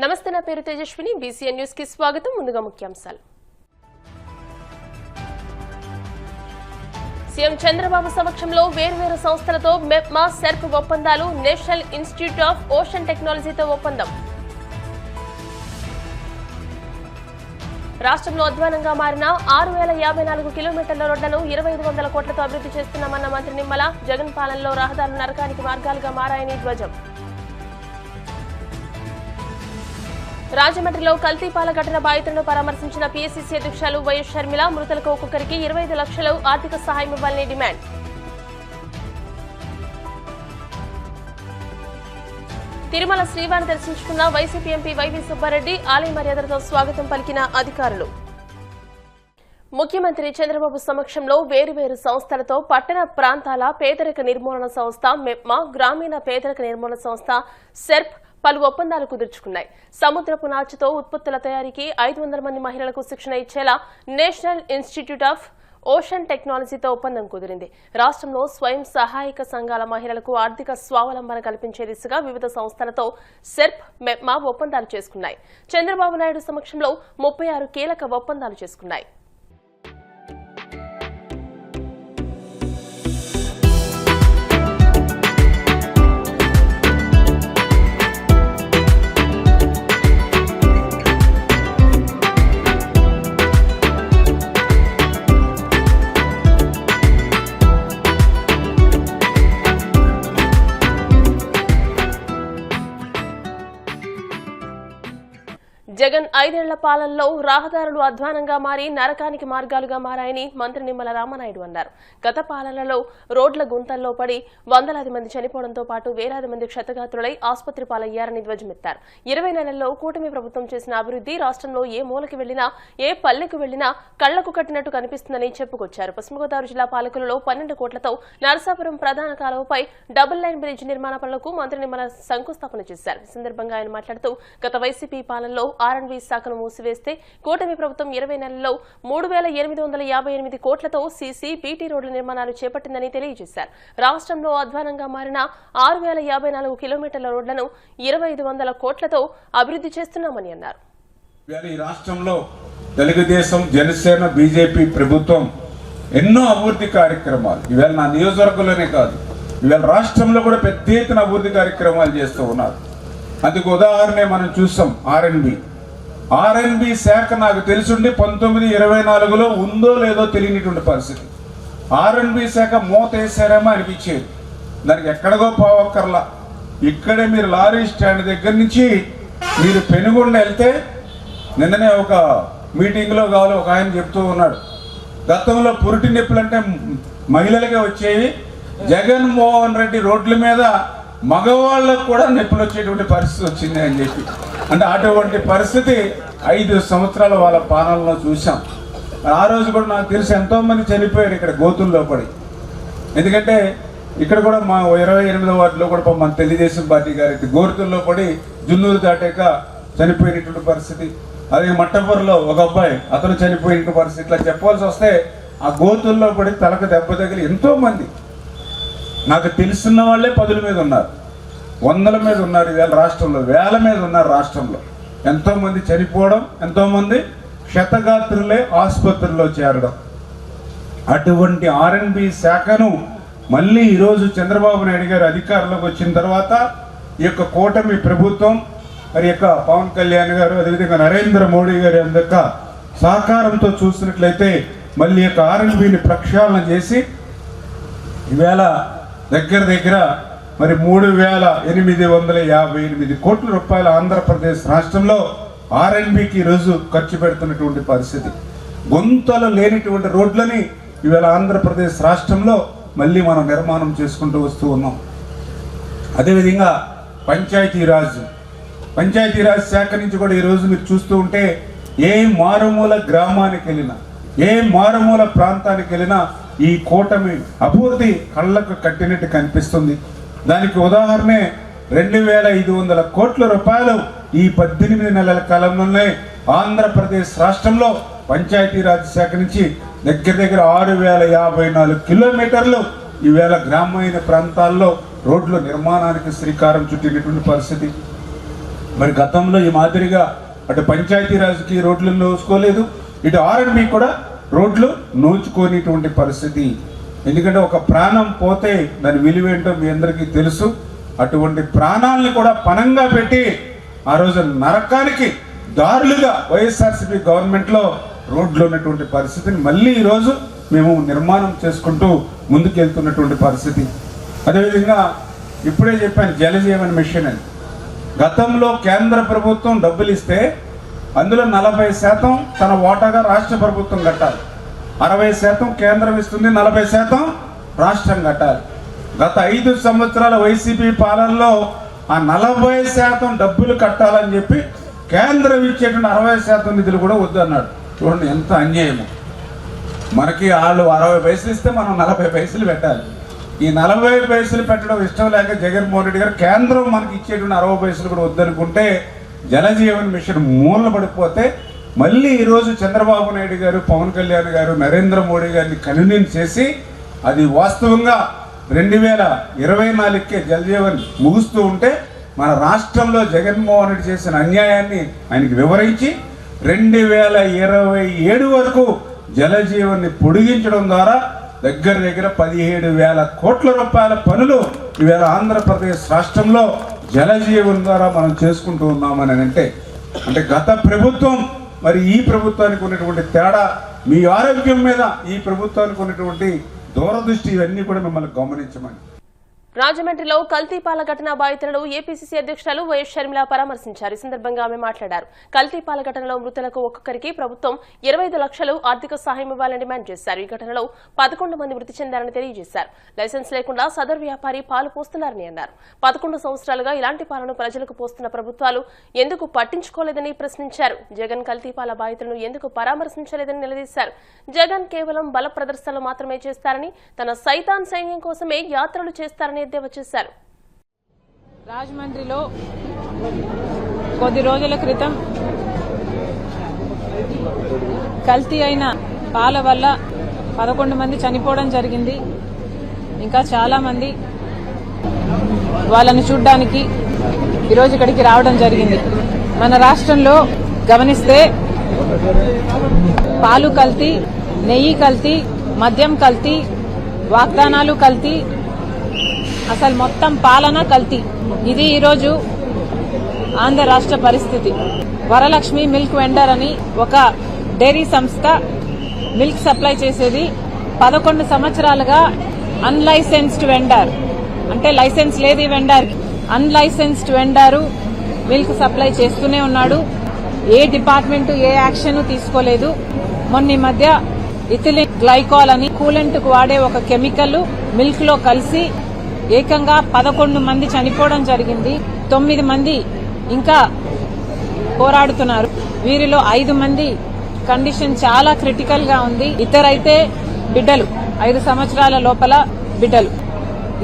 నమస్తే, నా పేరు తేజస్విని. బీసీఎన్ న్యూస్ కి స్వాగతం. ముందుగా ముఖ్యాంశాలు. సీఎం చంద్రబాబు సమక్షంలో వేర్వేరు సంస్థలతో మెప్మా సెర్ప్ ఒప్పందాలు. నేషనల్ ఇన్స్టిట్యూట్ ఆఫ్ ఓషన్ టెక్నాలజీతో ఒప్పందం. రాష్ట్రంలో అధ్వానంగా మారిన 6054 కిలోమీటర్ల రోడ్లను 2500 కోట్లతో అభివృద్ధి చేస్తున్నామన్న మంత్రి నిమ్మల. జగన్ పాలనలో రహదారులు నరకానికి మార్గాలుగా మారాయని ధ్వజం. రాజమండ్రిలో కల్తీపాల ఘటన బాధితులను పరామర్శించిన పీఎస్సీసీ అధ్యక్షులు వైఎస్ షర్మిల. మృతులకు ఒక్కొక్కరికి 25 లక్షలు ఆర్థిక సహాయం ఇవ్వాలని డిమాండ్. తిరుమల శ్రీవారిని దర్శించుకున్న వైసీపీ ఎంపీ వైవి సుబ్బారెడ్డి. ఆలయ మర్యాదలతో స్వాగతం పలికిన అధికారులు. ముఖ్యమంత్రి చంద్రబాబు సమక్షంలో వేరువేరు సంస్థలతో పట్టణ ప్రాంతాల పేదరిక నిర్మూలన సంస్థ మెప్మా, గ్రామీణ పేదరిక నిర్మూలన సంస్థ సెర్ప్ పలు ఒప్పందాలు కుదుర్చుకున్నాయి. సముద్రపు నాచుతో ఉత్పత్తుల తయారీకి 500 మంది మహిళలకు శిక్షణ ఇచ్చేలా నేషనల్ ఇన్స్టిట్యూట్ ఆఫ్ ఓషన్ టెక్నాలజీతో ఒప్పందం కుదిరింది. రాష్ట్రంలో స్వయం సహాయక సంఘాల మహిళలకు ఆర్థిక స్వావలంబన కల్పించే దిశగా వివిధ సంస్థలతో సెర్ప్, మెప్మా ఒప్పందాలు చేసుకున్నాయి. చంద్రబాబు నాయుడు సమక్షంలో 36 కీలక ఒప్పందాలు చేసుకున్నాయి. జగన్ 5 ఏళ్ల పాలనలో రహదారులు అధ్వానంగా మారి నరకానికి మార్గాలుగా మారాయని మంత్రి నిమ్మల రామానాయుడు అన్నారు. గత పాలనలో రోడ్ల గుంతల్లో పడి వందలాది మంది చనిపోవడంతో పాటు వేలాది మంది క్షతగాత్రులై ఆసుపత్రి పాలయ్యారని ధ్వజమెత్తారు. 20 నెలల్లో కూటమి ప్రభుత్వం చేసిన అభివృద్ధి రాష్ట్రంలో ఏ మూలకి వెళ్లినా, ఏ పల్లెకు వెళ్లినా కళ్లకు కట్టినట్టు కనిపిస్తుందని చెప్పుకొచ్చారు. పశ్చిమ గోదావరి జిల్లా పాలకులలో 12 కోట్లతో నరసాపురం ప్రధాన కాలువపై డబుల్ లైన్ బ్రిడ్జ్ నిర్మాణ పనులకు మంత్రి నిమ్మల శంకుస్థాపన చేశారు. ఈ సందర్భంగా ఆయన మాట్లాడుతూ గత వైసీపీ పాలనలో ఆర్ఎండ్బీ శాఖను మూసివేస్తే కూటమి ప్రభుత్వం 20 నెలల్లో 3858 కోట్లతో సీసీ, బీటీ రోడ్ల నిర్మాణాలు చేపట్టిందని తెలియజేశారు. రాష్ట్రంలో అధ్వానంగా మారిన 6054 కిలోమీటర్ల రోడ్లను 2500 కోట్లతో అభివృద్ధి చేస్తున్నామని అన్నారు. ఈ రాష్ట్రంలో తెలుగుదేశం, జనసేన, బీజేపీ ప్రభుత్వం ఎన్నో అభివృద్ధి కార్యక్రమాలు ఇవాళ నా నియోజకవర్గంలోనే కాదు, ఇవాళ రాష్ట్రంలో కూడా పెద్ద ఎత్తున అభివృద్ధి కార్యక్రమాలు చేస్తూ ఉన్నారు. అందుకు ఉదాహరణ మనం చూసాం. ఆర్ఎన్బి శాఖ నాకు తెలుసుండి 1924లో ఉందో లేదో తెలియనిటువంటి పరిస్థితి. ఆర్ఎన్బి శాఖ మూత వేసారేమో అనిపించేది. దానికి ఎక్కడికో పోవక్కర్లా, ఇక్కడే మీరు లారీ స్టాండ్ దగ్గర నుంచి మీరు పెనుగొండ వెళ్తే, నిన్ననే ఒక మీటింగ్లో కావాలి ఒక ఆయన చెప్తూ ఉన్నాడు, గతంలో పురిటి నొప్పులు అంటే మహిళలకే వచ్చేవి, జగన్మోహన్ రెడ్డి రోడ్ల మీద మగవాళ్ళకు కూడా నొప్పులు వచ్చేటువంటి పరిస్థితి వచ్చింది అని చెప్పి. అంటే అటువంటి పరిస్థితి 5 సంవత్సరాల వాళ్ళ పాలనలో చూసాం. ఆ రోజు కూడా నాకు తెలిసి ఎంతోమంది చనిపోయారు ఇక్కడ గోతుల్లో పడి. ఎందుకంటే ఇక్కడ కూడా మా 28వ వార్డులో కూడా మన తెలుగుదేశం పార్టీ గారికి గోతుల్లో పడి జున్నూరు దాటాక చనిపోయినటువంటి పరిస్థితి. అదే మట్టపూర్లో ఒక అబ్బాయి అతను చనిపోయిన పరిస్థితి. ఇట్లా చెప్పవలసి వస్తే ఆ గోతుల్లో పడి తలకు దెబ్బ తగిలి ఎంతోమంది, నాకు తెలుసున్న వాళ్ళే 10ల మీద ఉన్నారు, 100ల మీద ఉన్నారు, ఇవాళ రాష్ట్రంలో వేల మీద ఉన్నారు. రాష్ట్రంలో ఎంతోమంది చనిపోవడం, ఎంతోమంది క్షతగాత్రులే ఆసుపత్రుల్లో చేరడం. అటువంటి ఆర్ఎన్బి శాఖను మళ్ళీ ఈరోజు చంద్రబాబు నాయుడు గారు అధికారంలోకి వచ్చిన తర్వాత ఈ యొక్క కూటమి ప్రభుత్వం, మరి యొక్క పవన్ కళ్యాణ్ గారు, అదేవిధంగా నరేంద్ర మోడీ గారి యొక్క సహకారంతో చూసినట్లయితే మళ్ళీ యొక్క ఆర్ఎన్బిని ప్రక్షాళన చేసి ఈవేళ దగ్గర మరి 3858 కోట్ల రూపాయల ఆంధ్రప్రదేశ్ రాష్ట్రంలో ఆర్ఎన్బికి ఈరోజు ఖర్చు పెడుతున్నటువంటి పరిస్థితి. గుంతలు లేనిటువంటి రోడ్లని ఈవేళ ఆంధ్రప్రదేశ్ రాష్ట్రంలో మళ్ళీ మనం నిర్మాణం చేసుకుంటూ వస్తూ ఉన్నాం. అదేవిధంగా పంచాయతీరాజ్ శాఖ నుంచి కూడా ఈరోజు మీరు చూస్తూ ఉంటే ఏ మారుమూల గ్రామానికి వెళ్ళినా, ఏ మారుమూల ప్రాంతానికి వెళ్ళినా ఈ కూటమి అభివృద్ధి కళ్ళకు కట్టినట్టు కనిపిస్తుంది. దానికి ఉదాహరణే 2500 కోట్ల రూపాయలు ఈ 18 నెలల కాలంలోనే ఆంధ్రప్రదేశ్ రాష్ట్రంలో పంచాయతీరాజ్ శాఖ నుంచి దగ్గర 6054 కిలోమీటర్లు ఈవేళ గ్రామీణ ప్రాంతాల్లో రోడ్ల నిర్మాణానికి శ్రీకారం చుట్టినటువంటి పరిస్థితి. మరి గతంలో ఈ మాదిరిగా అటు పంచాయతీరాజ్కి రోడ్లు నోచుకోలేదు, ఇటు R&B కూడా రోడ్లు నోచుకోనిటువంటి పరిస్థితి. ఎందుకంటే ఒక ప్రాణం పోతే దాని విలువేంటో మీ అందరికీ తెలుసు. అటువంటి ప్రాణాలను కూడా పణంగా పెట్టి ఆ రోజు నరకానికి దారులుగా వైఎస్ఆర్సీపీ గవర్నమెంట్లో రోడ్లు ఉన్నటువంటి పరిస్థితిని మళ్ళీ ఈరోజు మేము నిర్మాణం చేసుకుంటూ ముందుకెళ్తున్నటువంటి పరిస్థితి. అదేవిధంగా ఇప్పుడే చెప్పాను జలజీవన్ మిషన్ అని. గతంలో కేంద్ర ప్రభుత్వం డబ్బులు ఇస్తే అందులో 40% తన వాటాగా రాష్ట్ర ప్రభుత్వం కట్టాలి, 60% కేంద్రం ఇస్తుంది, 40% రాష్ట్రం కట్టాలి. గత 5 సంవత్సరాల వైసీపీ పాలనలో ఆ 40% డబ్బులు కట్టాలని చెప్పి కేంద్రం ఇచ్చేటువంటి 60% నిధులు కూడా వద్దన్నాడు. చూడండి ఎంత అన్యాయము. మనకి వాళ్ళు 60 పైసలు ఇస్తే మనం 40 పైసలు పెట్టాలి. ఈ 40 పైసలు పెట్టడం ఇష్టం లేక జగన్మోహన్ రెడ్డి గారు కేంద్రం మనకి ఇచ్చేటువంటి 60 పైసలు కూడా వద్దనుకుంటే జలజీవన్ మిషన్ మూలన పడిపోతే మళ్ళీ ఈరోజు చంద్రబాబు నాయుడు గారు, పవన్ కళ్యాణ్ గారు, నరేంద్ర మోడీ గారిని కన్వీన్ చేసి అది వాస్తవంగా 2024కే జలజీవన్ ముగుస్తూ ఉంటే మన రాష్ట్రంలో జగన్మోహన్ రెడ్డి చేసిన అన్యాయాన్ని ఆయనకి వివరించి 2027 వరకు జలజీవన్ని పొడిగించడం ద్వారా దగ్గర 17,000 కోట్ల రూపాయల పనులు ఈవేళ ఆంధ్రప్రదేశ్ రాష్ట్రంలో జలజీవన్ ద్వారా మనం చేసుకుంటూ ఉన్నామని అంటే గత ప్రభుత్వం మరి ఈ ప్రభుత్వానికి ఉన్నటువంటి తేడా, మీ ఆరోగ్యం మీద ఈ ప్రభుత్వానికి ఉన్నటువంటి దూరదృష్టి, ఇవన్నీ కూడా మిమ్మల్ని గమనించమని. రాజమండ్రిలో కల్తీపాల ఘటన బాధితులను ఏపీసీసీ అధ్యక్షురాలు వైఎస్ షర్మిల పరామర్శించారు. ఈ సందర్భంగా ఆమె మాట్లాడారు. కల్తీపాల ఘటనలో మృతులకు ఒక్కొక్కరికి ప్రభుత్వం 25 లక్షలు ఆర్థిక సహాయం ఇవ్వాలని డిమాండ్ చేశారు. ఈ ఘటనలో 11 మంది మృతి చెందారని తెలియజేశారు. లైసెన్స్ లేకుండా సదరు వ్యాపారి పాలు పోస్తున్నారని అన్నారు. 11 సంవత్సరాలుగా ఇలాంటి పాలను ప్రజలకు పోస్తున్న ప్రభుత్వాలు ఎందుకు పట్టించుకోలేదని ప్రశ్నించారు. జగన్ కల్తీపాల బాధితులను ఎందుకు పరామర్శించలేదని నిలదీశారు. జగన్ కేవలం బల ప్రదర్శనలు మాత్రమే చేస్తారని, తన సైతాన్ సైన్యం కోసమే యాత్రలు చేస్తారని ఎద్దేవా చేశారు. రాజమండ్రిలో కొద్ది రోజుల క్రితం కల్తీ అయిన పాల వల్ల 11 మంది చనిపోవడం జరిగింది. ఇంకా చాలా మంది వాళ్ళని చూడ్డానికి ఈరోజు ఇక్కడికి రావడం జరిగింది. మన రాష్ట్రంలో గమనిస్తే పాలు కల్తీ, నెయ్యి కల్తీ, మద్యం కల్తీ, వాగ్దానాలు కల్తీ, అసలు మొత్తం పాలన కల్తీ. ఇది ఈరోజు ఆంధ్ర రాష్ట్ర పరిస్థితి. వరలక్ష్మి మిల్క్ వెండర్ అని ఒక డైరీ సంస్థ మిల్క్ సప్లై చేసేది. 11 సంవత్సరాలుగా అన్లైసెన్స్డ్ వెండర్, అంటే లైసెన్స్ లేదు ఈ వెండర్కి, అన్లైసెన్స్డ్ వెండరు మిల్క్ సప్లై చేస్తూనే ఉన్నాడు. ఏ డిపార్ట్మెంట్ ఏ యాక్షన్ తీసుకోలేదు. మొన్న ఈ మధ్య ఇథిలిన్ గ్లైకాల్ అని కూలెంట్ కు వాడే ఒక కెమికల్ మిల్క్ లో కలిసి ఏకంగా 11 మంది చనిపోవడం జరిగింది. 9 మంది ఇంకా పోరాడుతున్నారు. వీరిలో 5 మంది కండిషన్ చాలా క్రిటికల్ గా ఉంది. ఇద్దరైతే బిడ్డలు, 5 సంవత్సరాల లోపల బిడ్డలు.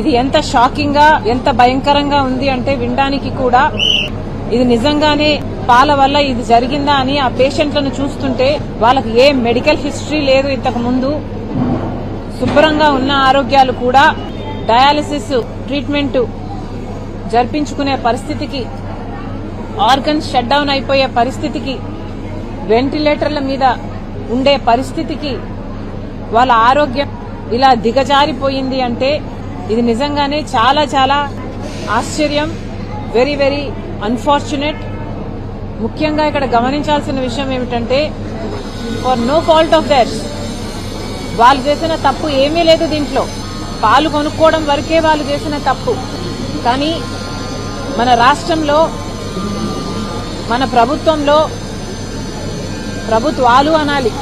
ఇది ఎంత షాకింగ్ గా, ఎంత భయంకరంగా ఉంది అంటే వినడానికి కూడా ఇది నిజంగానే పాల వల్ల ఇది జరిగిందా అని ఆ పేషెంట్లను చూస్తుంటే వాళ్ళకి ఏ మెడికల్ హిస్టరీ లేదు. ఇంతకు ముందు శుభ్రంగా ఉన్న ఆరోగ్యాలు కూడా డయాలసిస్ ట్రీట్మెంట్ జరిపించుకునే పరిస్థితికి, ఆర్గన్స్ షట్ డౌన్ అయిపోయే పరిస్థితికి, వెంటిలేటర్ల మీద ఉండే పరిస్థితికి వాళ్ళ ఆరోగ్యం ఇలా దిగజారిపోయింది అంటే ఇది నిజంగానే చాలా చాలా ఆశ్చర్యం. Very very unfortunate. ముఖ్యంగా ఇక్కడ గమనించాల్సిన విషయం ఏమిటంటే for no fault of theirs, వాళ్ళు చేసిన తప్పు ఏమీ లేదు దీంట్లో. పాలు కొనుక్కోవడం వరకే వాళ్ళు చేసిన తప్పు. కానీ మన రాష్ట్రంలో, మన ప్రభుత్వంలో, ప్రభుత్వాలు అనాలి,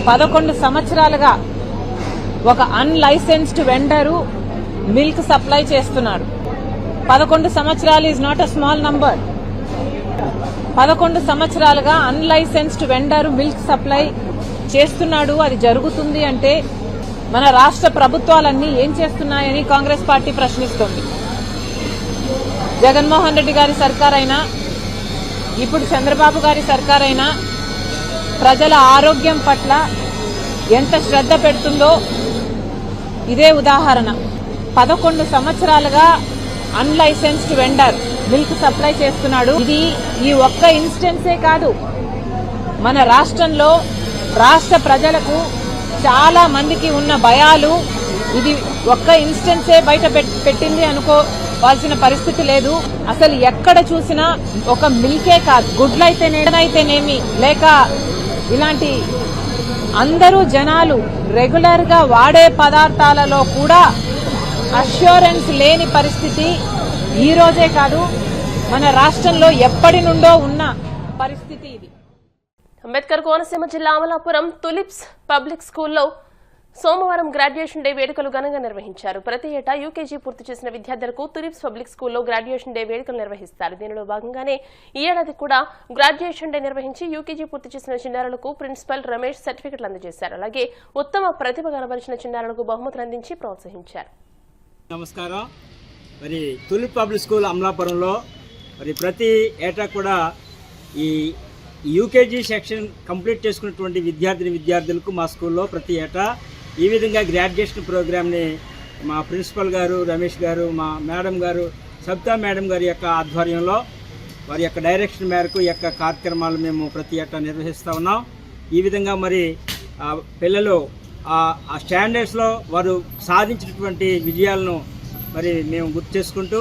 11 సంవత్సరాలుగా ఒక అన్లైసెన్స్డ్ వెండరు మిల్క్ సప్లై చేస్తున్నాడు. 11 సంవత్సరాలు is not a small number. 11 సంవత్సరాలుగా అన్లైసెన్స్డ్ వెండరు మిల్క్ సప్లై చేస్తున్నాడు. అది జరుగుతుంది అంటే మన రాష్ట్ర ప్రభుత్వాలన్నీ ఏం చేస్తున్నాయని కాంగ్రెస్ పార్టీ ప్రశ్నిస్తోంది. జగన్మోహన్ రెడ్డి గారి సర్కారైనా, ఇప్పుడు చంద్రబాబు గారి సర్కారైనా ప్రజల ఆరోగ్యం పట్ల ఎంత శ్రద్ధ పెడుతుందో ఇదే ఉదాహరణ. 11 సంవత్సరాలుగా అన్లైసెన్స్డ్ వెండర్ మిల్క్ సప్లై చేస్తున్నాడు. ఇది ఈ ఒక్క ఇన్స్టెన్సే కాదు, మన రాష్ట్రంలో రాష్ట్ర ప్రజలకు చాలా మందికి ఉన్న భయాలు ఇది ఒక్క ఇన్స్టెన్సే బయట పెట్టింది అనుకోవాల్సిన పరిస్థితి లేదు. అసలు ఎక్కడ చూసినా ఒక మిల్కే కాదు, గుడ్లైతేనేమి లేక ఇలాంటి అందరూ జనాలు రెగ్యులర్ గా వాడే పదార్థాలలో కూడా అష్యూరెన్స్ లేని పరిస్థితి ఈ రోజే కాదు, మన రాష్ట్రంలో ఎప్పటి నుండో ఉన్న పరిస్థితి ఇది. అంబేద్కర్ కోనసీమ జిల్లా అమలాపురం తులిప్స్ పబ్లిక్ స్కూల్లో సోమవారం గ్రాడ్యుయేషన్ డే వేడుకలు ఘనంగా నిర్వహించారు. ప్రతి ఏటా యూకేజీ పూర్తి చేసిన విద్యార్థులకు తులిప్స్ పబ్లిక్ స్కూల్లో గ్రాడ్యుయేషన్ డే వేడుకలు నిర్వహిస్తారు. దీనిలో భాగంగానే ఈ ఏడాది కూడా గ్రాడ్యుయేషన్ డే నిర్వహించి యూకేజీ పూర్తి చేసిన చిన్నారులకు ప్రిన్సిపల్ రమేష్ సర్టిఫికెట్లు అందజేశారు. అలాగే ఉత్తమ ప్రతిభ కనబరిచిన చిన్నారులకు బహుమతులు అందించి ప్రోత్సహించారు. నమస్కారం. మరి తులిప్ పబ్లిక్ స్కూల్ అమలాపురంలో మరి ప్రతి ఏటా కూడా ఈ యూకేజీ సెక్షన్ కంప్లీట్ చేసుకున్నటువంటి విద్యార్థులకు మా స్కూల్లో ప్రతి ఏటా ఈ విధంగా గ్రాడ్యుయేషన్ ప్రోగ్రామ్ని మా ప్రిన్సిపల్ గారు రమేష్ గారు, మా మేడం గారు సబితా మేడం గారి యొక్క ఆధ్వర్యంలో వారి యొక్క డైరెక్షన్ మేరకు ఈ యొక్క కార్యక్రమాలు మేము ప్రతి ఏటా నిర్వహిస్తూ ఉన్నాం. ఈ విధంగా మరి పిల్లలు ఆ స్టాండర్డ్స్లో వారు సాధించినటువంటి విజయాలను మరి మేము గుర్తు చేసుకుంటూ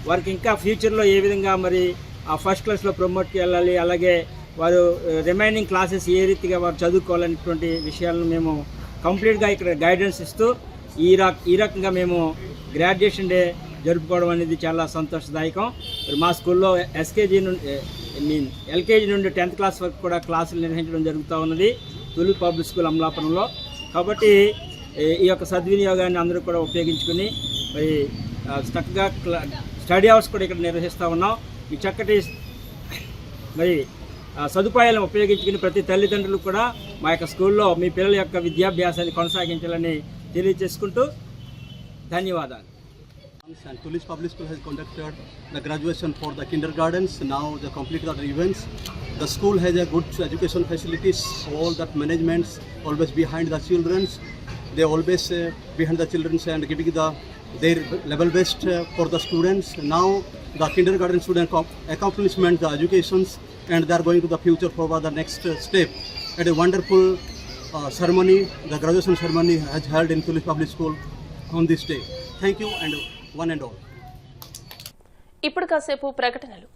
వారికి ఇంకా ఫ్యూచర్లో ఏ విధంగా మరి ఆ ఫస్ట్ క్లాస్లో ప్రమోట్కి వెళ్ళాలి, అలాగే వారు రిమైనింగ్ క్లాసెస్ ఏ రీతిగా వారు చదువుకోవాలనేటువంటి విషయాలను మేము కంప్లీట్గా ఇక్కడ గైడెన్స్ ఇస్తూ ఈ రకంగా మేము గ్రాడ్యుయేషన్ డే జరుపుకోవడం అనేది చాలా సంతోషదాయకం. మా స్కూల్లో ఎల్కేజీ నుండి 10th క్లాస్ వరకు కూడా క్లాసులు నిర్వహించడం జరుగుతూ ఉన్నది తులిప్ పబ్లిక్ స్కూల్ అమలాపురంలో. కాబట్టి ఈ యొక్క సద్వినియోగాన్ని అందరూ కూడా ఉపయోగించుకుని మరి చక్కగా స్టడీ అవర్స్ కూడా ఇక్కడ నిర్వహిస్తూ ఉన్నాం. ఈ చక్కటి మరి సదుపాయాలను ఉపయోగించుకుని ప్రతి తల్లిదండ్రులు కూడా మా యొక్క స్కూల్లో మీ పిల్లల యొక్క విద్యాభ్యాసాన్ని కొనసాగించాలని తెలియజేసుకుంటూ ధన్యవాదాలు. And Tulips Public School has conducted the graduation for the kindergartens. Now they completed the events. The school has a good education facilities. All that managements always behind the children. They always behind the children and giving their level best for the students. Now the kindergarten student accomplishment the educations, and they are going to the future for the next step. At a wonderful ceremony, the graduation ceremony has held in Tulips Public School on this day. Thank you and one and all. ఇప్పుడు కాసేపు ప్రకటనలు.